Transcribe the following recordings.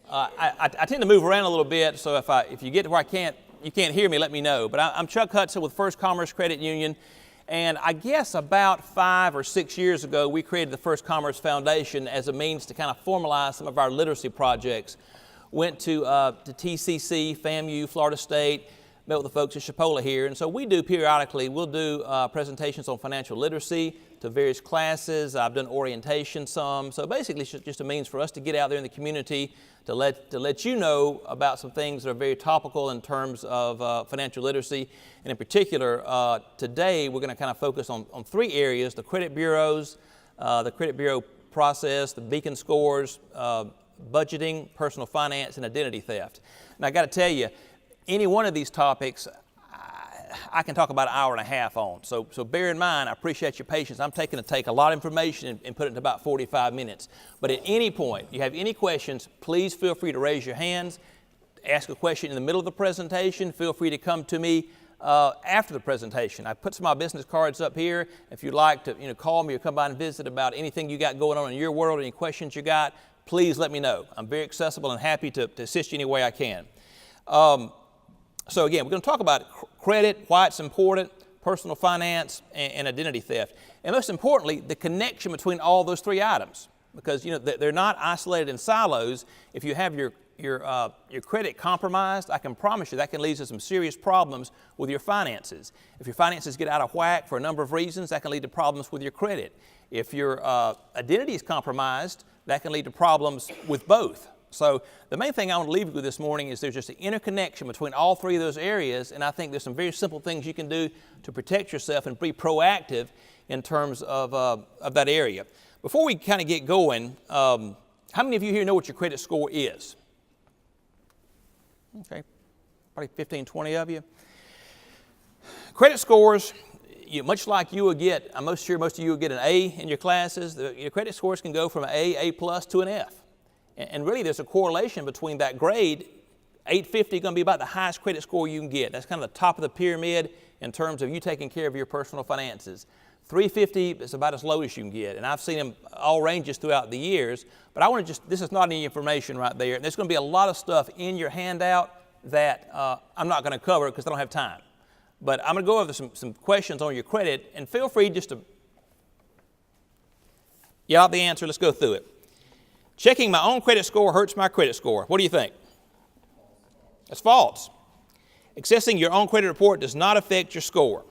I tend to move around a little bit, so if you get to where you can't hear me, let me know. But I'm Chuck Hudson with First Commerce Credit Union, and I guess about 5 or 6 years ago, we created the First Commerce Foundation as a means to kind of formalize some of our literacy projects. Went to TCC, FAMU, Florida State, met with the folks at Chipola here, and so we do periodically, we'll do presentations on financial literacy to various classes. I've done orientation some, so basically it's just a means for us to get out there in the community to let you know about some things that are very topical in terms of financial literacy. And in particular, today we're going to kind of focus on 3 areas: the credit bureaus, the credit bureau process, the Beacon scores, budgeting, personal finance, and identity theft. And I got to tell you, any one of these topics I can talk about an hour and a half on. So bear in mind, I appreciate your patience. I'm taking to take a lot of information and put it into about 45 minutes. But at any point, you have any questions, please feel free to raise your hands, ask a question in the middle of the presentation. Feel free to come to me after the presentation. I put some of my business cards up here. If you'd like to call me or come by and visit about anything you got going on in your world, any questions you got, please let me know. I'm very accessible and happy to assist you any way I can. So again, we're going to talk about credit, why it's important, personal finance, and identity theft. And most importantly, the connection between all those 3 items. Because they're not isolated in silos. If you have your credit compromised, I can promise you that can lead to some serious problems with your finances. If your finances get out of whack for a number of reasons, that can lead to problems with your credit. If your identity is compromised, that can lead to problems with both. So the main thing I want to leave you with this morning is there's just an interconnection between all 3 of those areas, and I think there's some very simple things you can do to protect yourself and be proactive in terms of that area. Before we kind of get going, how many of you here know what your credit score is? Okay, probably 15, 20 of you. Credit scores, much like you will get, I'm most sure most of you will get an A in your classes. Your credit scores can go from an A plus to an F. And really there's a correlation between that grade. 850 is going to be about the highest credit score you can get. That's kind of the top of the pyramid in terms of you taking care of your personal finances. 350 is about as low as you can get. And I've seen them all ranges throughout the years. But I want to this is not any information right there. And there's going to be a lot of stuff in your handout that I'm not going to cover because I don't have time. But I'm going to go over some questions on your credit. And feel free just to yell out the answer. Let's go through it. Checking my own credit score hurts my credit score. What do you think? That's false. Accessing your own credit report does not affect your score.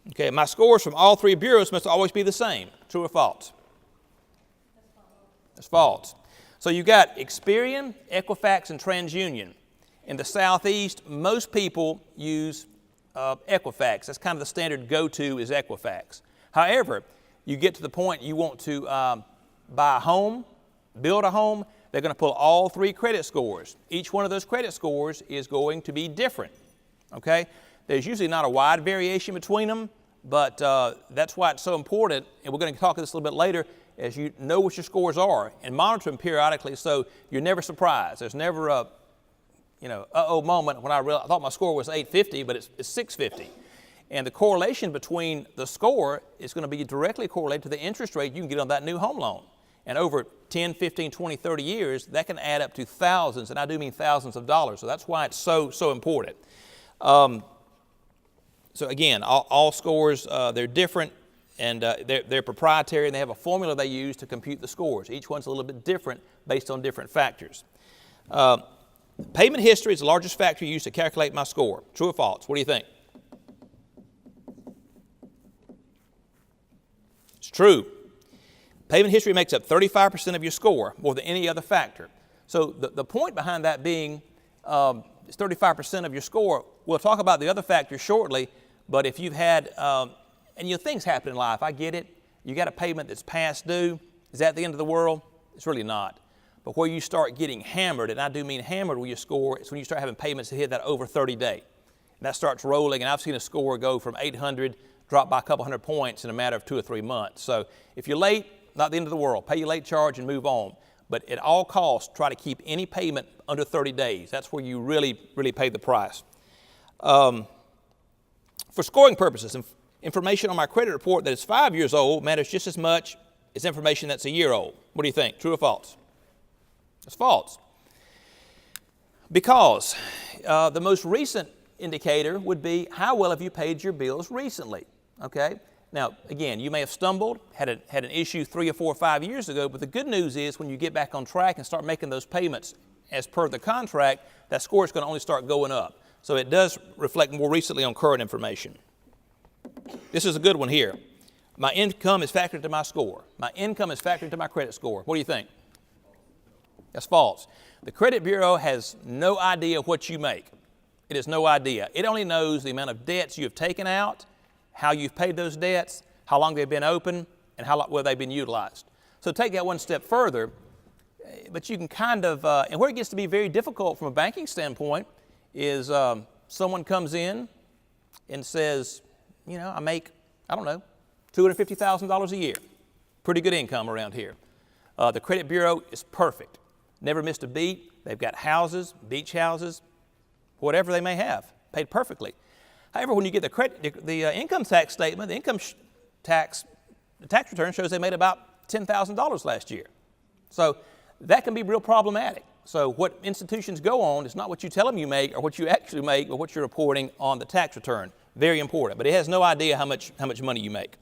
Okay, my scores from all 3 bureaus must always be the same. True or false? That's false. So you got Experian, Equifax, and TransUnion. In the Southeast, most people use Equifax. That's kind of the standard go-to is Equifax. However, you get to the point you want to buy a home, build a home, they're going to pull all 3 credit scores. Each one of those credit scores is going to be different, okay? There's usually not a wide variation between them, but that's why it's so important, and we're going to talk about this a little bit later, as you know what your scores are and monitor them periodically so you're never surprised. There's never a, uh-oh moment when I thought my score was 850, but it's 650. And the correlation between the score is going to be directly correlated to the interest rate you can get on that new home loan. And over 10, 15, 20, 30 years, that can add up to thousands, and I do mean thousands of dollars. So that's why it's so important. So again, all scores, they're different, and they're proprietary, and they have a formula they use to compute the scores. Each one's a little bit different based on different factors. Payment history is the largest factor used to calculate my score. True or false? What do you think? It's true. Payment history makes up 35% of your score, more than any other factor. So the point behind that being it's 35% of your score. We'll talk about the other factors shortly, but if you've had, things happen in life, I get it. You got a payment that's past due. Is that the end of the world? It's really not. But where you start getting hammered, and I do mean hammered with your score, it's when you start having payments that hit that over 30 day. And that starts rolling, and I've seen a score go from 800, drop by a couple hundred points in a matter of 2 or 3 months. So if you're late, not the end of the world. Pay your late charge and move on. But at all costs, try to keep any payment under 30 days. That's where you really pay the price. For scoring purposes, information on my credit report that is 5 years old matters just as much as information that's a year old. What do you think? True or false? That's false. Because the most recent indicator would be how well have you paid your bills recently, okay? Now, again, you may have stumbled, had an issue 3 or 4 or 5 years ago, but the good news is when you get back on track and start making those payments as per the contract, that score is going to only start going up. So it does reflect more recently on current information. This is a good one here. My income is factored into my score. My income is factored into my credit score. What do you think? That's false. The credit bureau has no idea what you make. It has no idea. It only knows the amount of debts you have taken out, how you've paid those debts, how long they've been open, and how well they've been utilized. So take that one step further, but you can kind of, and where it gets to be very difficult from a banking standpoint is someone comes in and says, you know, I make, I don't know, $250,000 a year. Pretty good income around here. The credit bureau is perfect. Never missed a beat. They've got houses, beach houses, whatever they may have, paid perfectly. However, when you get the income tax statement, the tax return shows they made about $10,000 last year. So that can be real problematic. So what institutions go on is not what you tell them you make or what you actually make, but what you're reporting on the tax return. Very important. But it has no idea how much money you make.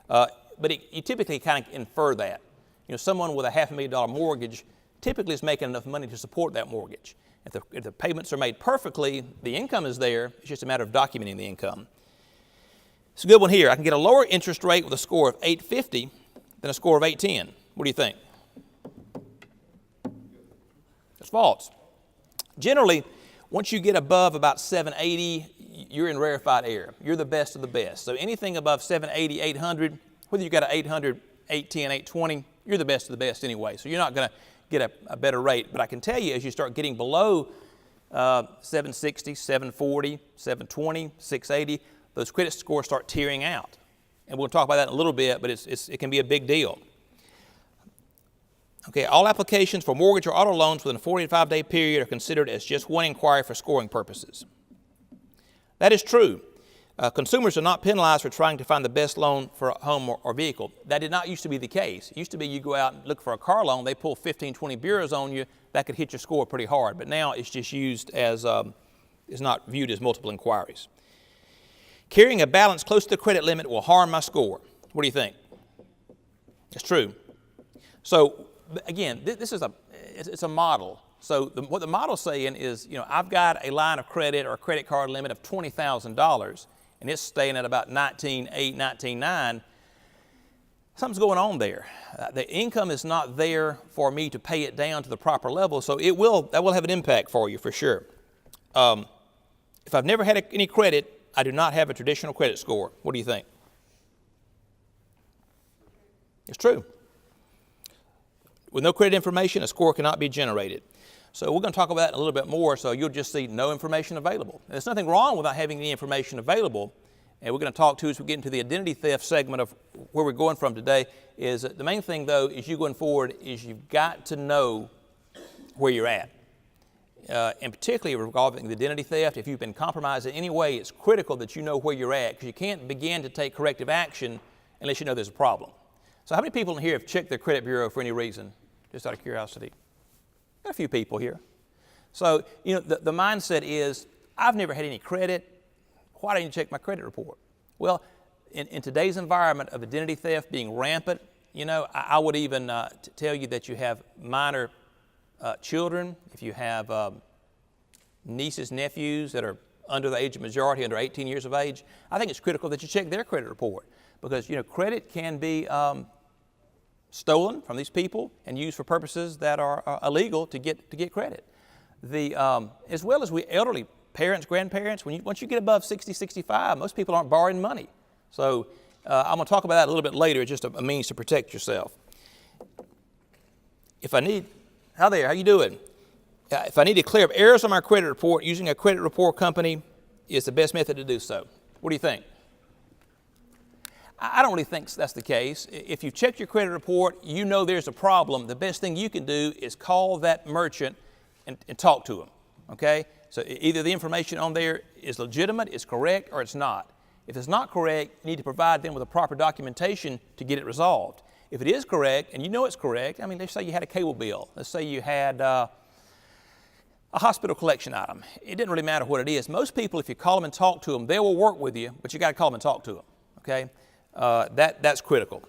But you typically kind of infer that. You know, someone with a $500,000 mortgage typically is making enough money to support that mortgage. If the payments are made perfectly, the income is there. It's just a matter of documenting the income. It's a good one here. I can get a lower interest rate with a score of 850 than a score of 810. What do you think? That's false. Generally, once you get above about 780, you're in rarefied air. You're the best of the best. So anything above 780, 800, whether you got an 800, 810, 820, you're the best of the best anyway. So you're not going to get a better rate. But I can tell you as you start getting below 760, 740, 720, 680, those credit scores start tearing out. And we'll talk about that in a little bit, but it can be a big deal. Okay, all applications for mortgage or auto loans within a 45-day period are considered as just one inquiry for scoring purposes. That is true. Consumers are not penalized for trying to find the best loan for a home or vehicle. That did not used to be the case. It used to be you go out and look for a car loan, they pull 15, 20 bureaus on you, that could hit your score pretty hard. But now it's just used as, it's not viewed as multiple inquiries. Carrying a balance close to the credit limit will harm my score. What do you think? It's true. So again, this is it's a model. So what the model's saying is, you know, I've got a line of credit or a credit card limit of $20,000, and it's staying at about 19.8, 19.9. Something's going on there. The income is not there for me to pay it down to the proper level, so that will have an impact for you for sure. If I've never had any credit, I do not have a traditional credit score. What do you think? It's true. With no credit information, a score cannot be generated. So we're going to talk about that in a little bit more, so you'll just see no information available. And there's nothing wrong with not having any information available. And we're going to talk to, as we get into the identity theft segment of where we're going from today, is the main thing, though, is you going forward is you've got to know where you're at. And particularly regarding the identity theft, if you've been compromised in any way, it's critical that you know where you're at, because you can't begin to take corrective action unless you know there's a problem. So how many people in here have checked their credit bureau for any reason, just out of curiosity? Got a few people here. So, you know, the mindset is, I've never had any credit. Why don't you check my credit report? Well, in today's environment of identity theft being rampant, you know, I would even tell you that you have minor children, if you have nieces, nephews that are under the age of majority, under 18 years of age, I think it's critical that you check their credit report, because, you know, credit can be stolen from these people and used for purposes that are illegal to get credit. As well as we elderly parents, grandparents, once you get above 60, 65, most people aren't borrowing money. So I'm going to talk about that a little bit later. It's just a means to protect yourself. How you doing? If I need to clear up errors on my credit report, using a credit report company is the best method to do so. What do you think? I don't really think that's the case. If you've checked your credit report, you know there's a problem, the best thing you can do is call that merchant and talk to them, okay? So either the information on there is legitimate, it's correct, or it's not. If it's not correct, you need to provide them with the proper documentation to get it resolved. If it is correct, and you know it's correct, I mean, let's say you had a cable bill. Let's say you had a hospital collection item. It didn't really matter what it is. Most people, if you call them and talk to them, they will work with you, but you got to call them and talk to them, okay? That's critical.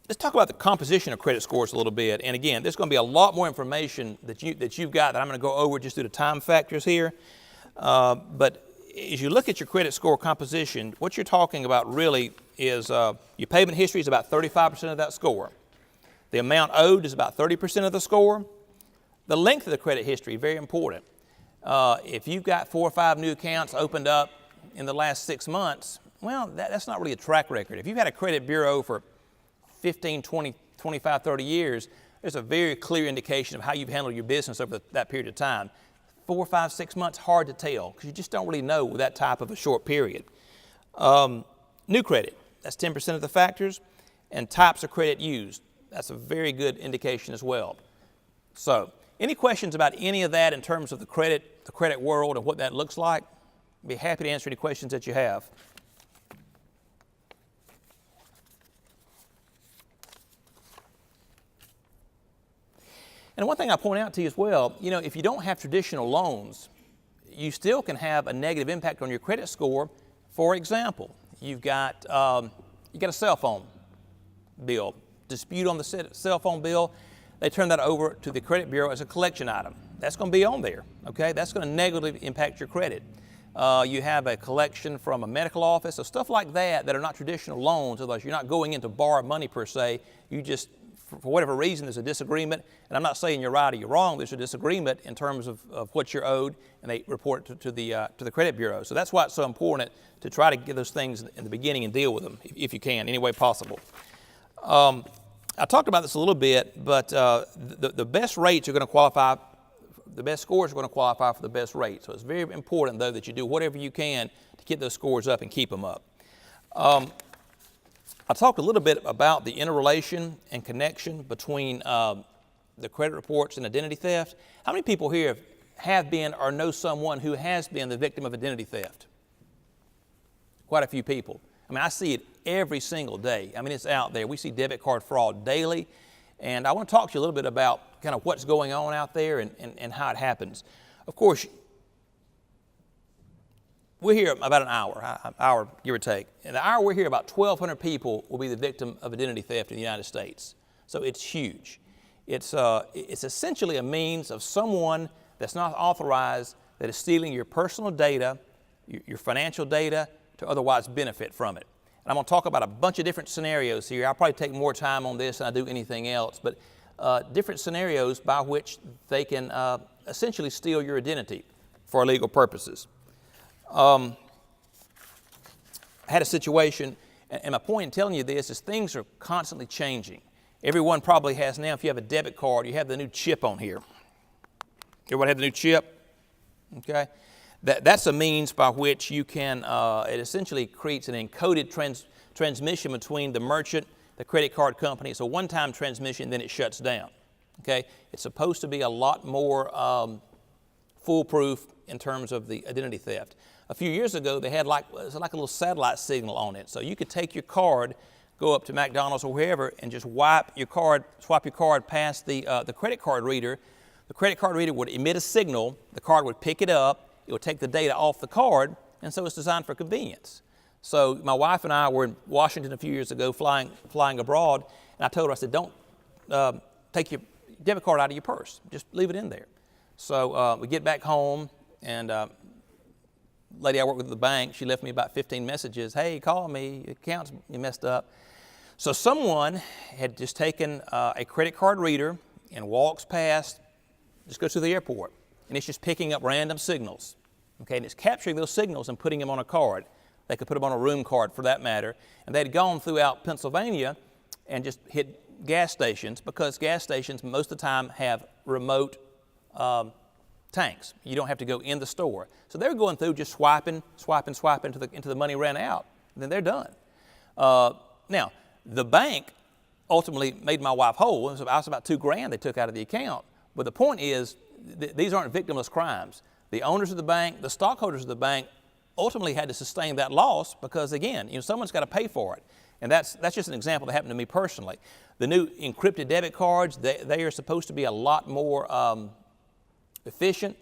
Let's talk about the composition of credit scores a little bit. And again, there's going to be a lot more information that you've got that I'm going to go over just due to time factors here. But as you look at your credit score composition, what you're talking about really is your payment history is about 35% of that score. The amount owed is about 30% of the score. The length of the credit history, very important. If you've got 4 or 5 new accounts opened up in the last 6 months, well, that's not really a track record. If you've had a credit bureau for 15, 20, 25, 30 years, there's a very clear indication of how you've handled your business over that period of time. 4, 5, 6 months, hard to tell because you just don't really know with that type of a short period. New credit, that's 10% of the factors, and types of credit used. That's a very good indication as well. So, any questions about any of that in terms of the credit world and what that looks like? I'd be happy to answer any questions that you have. And one thing I point out to you as well, you know, if you don't have traditional loans, you still can have a negative impact on your credit score. For example, you've got a cell phone bill, dispute on the cell phone bill, they turn that over to the credit bureau as a collection item. That's going to be on there, okay? That's going to negatively impact your credit. You have a collection from a medical office, so stuff like that are not traditional loans, otherwise you're not going in to borrow money per se, you just, for whatever reason, there's a disagreement, and I'm not saying you're right or you're wrong, there's a disagreement in terms of what you're owed, and they report it to the credit bureau. So that's why it's so important to try to get those things in the beginning and deal with them, if you can, any way possible. I talked about this a little bit, but the best rates are going to qualify, the best scores are going to qualify for the best rate. So it's very important, though, that you do whatever you can to get those scores up and keep them up. I talked a little bit about the interrelation and connection between the credit reports and identity theft. How many people here have been or know someone who has been the victim of identity theft? Quite a few people. I mean, I see it every single day. I mean, it's out there. We see debit card fraud daily. And I want to talk to you a little bit about kind of what's going on out there and how it happens. Of course, we're here about an hour, give or take. In the hour we're here, about 1,200 people will be the victim of identity theft in the United States. So it's huge. It's essentially a means of someone that's not authorized that is stealing your personal data, your financial data, to otherwise benefit from it. And I'm going to talk about a bunch of different scenarios here. I'll probably take more time on this than I do anything else, but different scenarios by which they can essentially steal your identity for illegal purposes. I had a situation, and my point in telling you this is things are constantly changing. Everyone probably has now, if you have a debit card, you have the new chip on here. Everybody have the new chip? Okay. That's a means by which you can, it essentially creates an encoded transmission between the merchant, the credit card company. It's a one-time transmission, then it shuts down. Okay. It's supposed to be a lot more foolproof in terms of the identity theft. A few years ago, they had it was like a little satellite signal on it. So you could take your card, go up to McDonald's or wherever, and just swap your card past the credit card reader. The credit card reader would emit a signal. The card would pick it up. It would take the data off the card, and so it's designed for convenience. So my wife and I were in Washington a few years ago flying abroad, and I told her, I said, don't take your debit card out of your purse. Just leave it in there. So we get back home, and lady I work with at the bank, she left me about 15 messages. Hey, call me, your account's messed up. So someone had just taken a credit card reader and walks past, just goes to the airport, and it's just picking up random signals. Okay, and it's capturing those signals and putting them on a card. They could put them on a room card for that matter. And they'd gone throughout Pennsylvania and just hit gas stations, because gas stations most of the time have remote tanks. You don't have to go in the store. So they're going through just swiping until the money ran out. And then they're done. Now, the bank ultimately made my wife whole. It was about $2,000 they took out of the account. But the point is, these aren't victimless crimes. The owners of the bank, the stockholders of the bank ultimately had to sustain that loss because, again, someone's got to pay for it. And that's just an example that happened to me personally. The new encrypted debit cards, they are supposed to be a lot more efficient,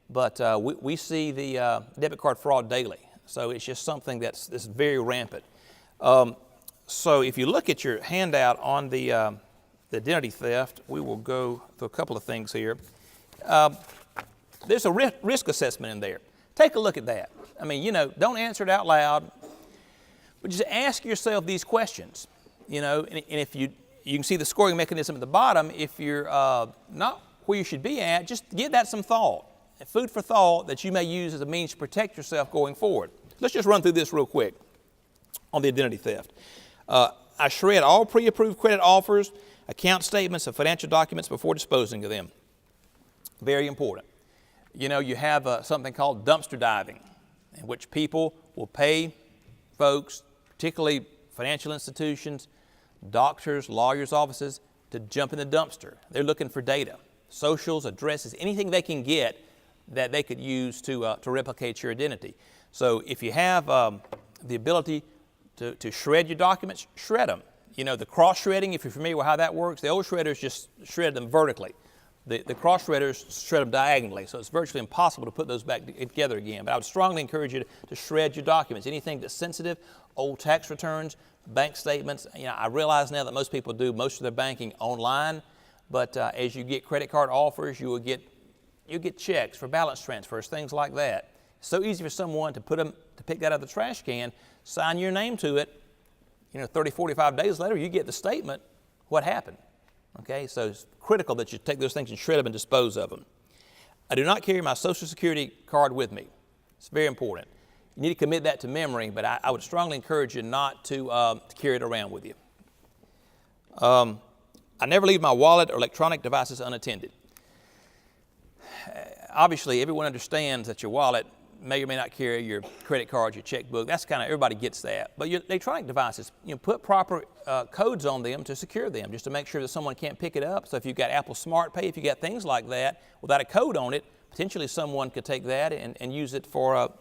but we see the debit card fraud daily. So it's just something that's very rampant. So if you look at your handout on the identity theft, we will go through a couple of things here. There's a risk assessment in there. Take a look at that. I mean, don't answer it out loud, but just ask yourself these questions. And if you can see the scoring mechanism at the bottom. If you're not where you should be at, just give that some thought, food for thought that you may use as a means to protect yourself going forward. Let's just run through this real quick on the identity theft. I shred all pre-approved credit offers, account statements, and financial documents before disposing of them. Very important. You have something called dumpster diving, in which people will pay folks, particularly financial institutions, doctors, lawyers' offices, to jump in the dumpster. They're looking for data, socials, addresses, anything they can get that they could use to replicate your identity. So if you have the ability to shred your documents, shred them. The cross-shredding, if you're familiar with how that works, the old shredders just shred them vertically. The cross-shredders shred them diagonally, so it's virtually impossible to put those back together again. But I would strongly encourage you to shred your documents. Anything that's sensitive, old tax returns, bank statements. I realize now that most people do most of their banking online, but as you get credit card offers, you'll get checks for balance transfers, things like that. It's so easy for someone to pick that out of the trash can, sign your name to it. 30, 45 days later, you get the statement, what happened? Okay, so it's critical that you take those things and shred them and dispose of them. I do not carry my Social Security card with me. It's very important. You need to commit that to memory, but I would strongly encourage you not to carry it around with you. I never leave my wallet or electronic devices unattended. Obviously, everyone understands that your wallet may or may not carry your credit card, your checkbook. That's everybody gets that. But your electronic devices, put proper codes on them to secure them, just to make sure that someone can't pick it up. So if you've got Apple Smart Pay, if you got things like that, without a code on it, potentially someone could take that and use it for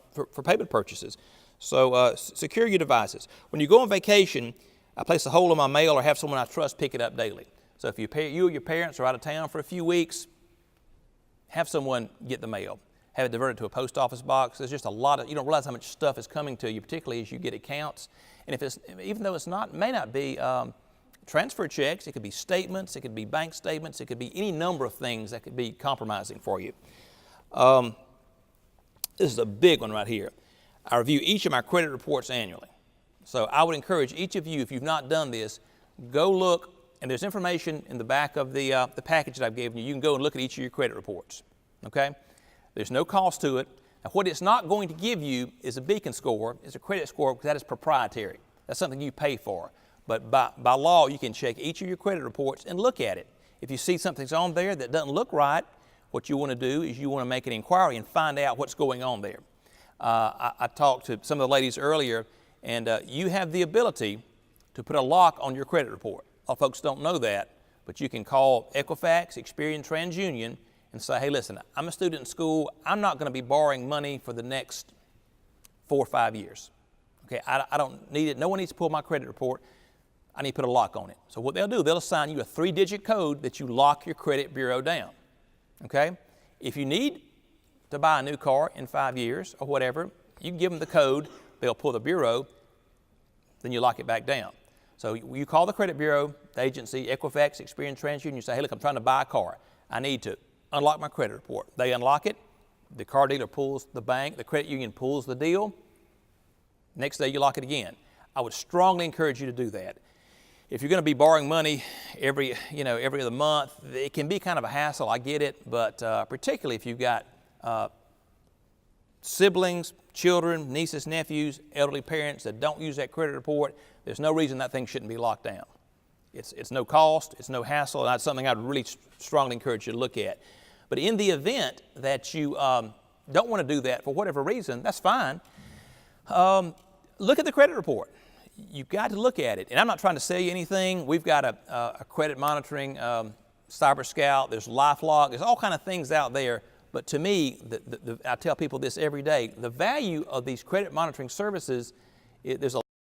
payment purchases. So secure your devices. When you go on vacation, I place a hold on my mail or have someone I trust pick it up daily. So if you or your parents are out of town for a few weeks, have someone get the mail. Have it diverted to a post office box. There's just a lot of, you don't realize how much stuff is coming to you, particularly as you get accounts. And even though may not be transfer checks, it could be statements, it could be bank statements, it could be any number of things that could be compromising for you. This is a big one right here. I review each of my credit reports annually. So I would encourage each of you, if you've not done this, go look, and there's information in the back of the package that I've given you. You can go and look at each of your credit reports, okay? There's no cost to it. Now, what it's not going to give you is a beacon score. It's a credit score because that is proprietary. That's something you pay for. But by law, you can check each of your credit reports and look at it. If you see something's on there that doesn't look right, what you want to do is you want to make an inquiry and find out what's going on there. I talked to some of the ladies earlier, and you have the ability to put a lock on your credit report. A lot of folks don't know that, but you can call Equifax, Experian, TransUnion, and say, hey, listen, I'm a student in school. I'm not going to be borrowing money for the next 4 or 5 years. Okay, I don't need it. No one needs to pull my credit report. I need to put a lock on it. So what they'll do, they'll assign you a 3-digit code that you lock your credit bureau down. Okay? If you need to buy a new car in 5 years or whatever, you can give them the code. They'll pull the bureau. Then you lock it back down. So you call the credit bureau, the agency, Equifax, Experian, TransUnion. You say, hey, look, I'm trying to buy a car. I need to unlock my credit report. They unlock it. The car dealer pulls the bank. The credit union pulls the deal. Next day, you lock it again. I would strongly encourage you to do that. If you're going to be borrowing money every other month, it can be kind of a hassle. I get it, but particularly if you've got siblings, children, nieces, nephews, elderly parents that don't use that credit report, there's no reason that thing shouldn't be locked down. It's no cost, it's no hassle, and that's something I'd really strongly encourage you to look at. But in the event that you don't want to do that for whatever reason, that's fine. Look at the credit report. You've got to look at it. And I'm not trying to sell you anything. We've got a credit monitoring Cyber Scout. There's LifeLock. There's all kind of things out there. But to me, I tell people this every day, the value of these credit monitoring services, there's a